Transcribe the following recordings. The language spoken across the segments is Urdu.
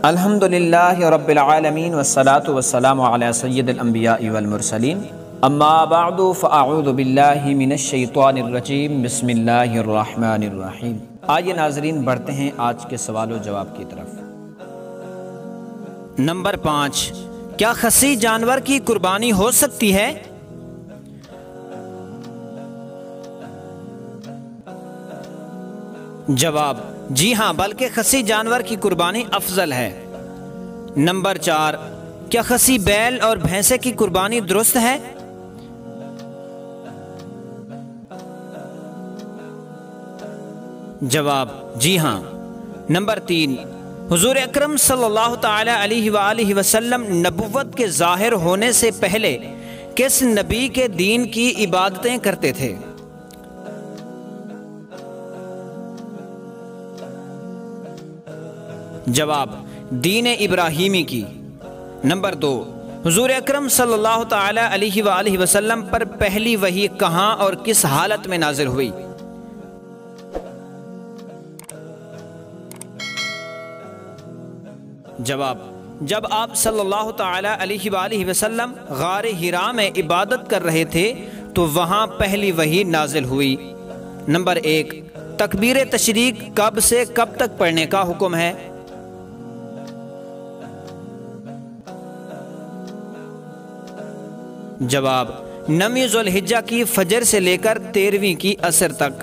الحمدللہ رب العالمین والصلاة والسلام علی سید الانبیاء والمرسلین اما بعد فاعوذ باللہ من الشیطان الرجیم بسم اللہ الرحمن الرحیم۔ آئیے ناظرین بڑھتے ہیں آج کے سوال و جواب کی طرف۔ نمبر 5، کیا خصی جانور کی قربانی ہو سکتی ہے؟ جواب جی ہاں، بلکہ خصی جانور کی قربانی افضل ہے۔ نمبر 4، کیا خصی بیل اور بھینسے کی قربانی درست ہے؟ جواب جی ہاں۔ نمبر 3، حضور اکرم صلی اللہ تعالی علیہ وآلہ وسلم نبوت کے ظاہر ہونے سے پہلے کس نبی کے دین کی عبادتیں کرتے تھے؟ جواب دین ابراہیمی کی۔ نمبر 2، حضور اکرم صلی اللہ تعالی علیہ وآلہ وسلم پر پہلی وحی کہاں اور کس حالت میں نازل ہوئی؟ جواب جب آپ صلی اللہ تعالی علیہ وآلہ وسلم غار حرا میں عبادت کر رہے تھے تو وہاں پہلی وحی نازل ہوئی۔ نمبر 1، تکبیر تشریق کب سے کب تک پڑھنے کا حکم ہے؟ جواب 9 ذوالحجہ کی فجر سے لے کر 13ویں کی عصر تک۔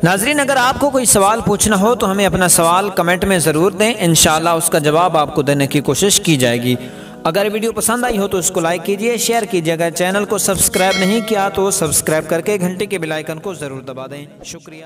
ناظرین اگر آپ کو کوئی سوال پوچھنا ہو تو ہمیں اپنا سوال کمنٹ میں ضرور دیں، انشاءاللہ اس کا جواب آپ کو دینے کی کوشش کی جائے گی۔ اگر ویڈیو پسند آئی ہو تو اس کو لائک کیجئے، شیئر کیجئے، اگر چینل کو سبسکرائب نہیں کیا تو سبسکرائب کر کے گھنٹی کے بیل آئیکن کو ضرور دبا دیں۔ شکریہ۔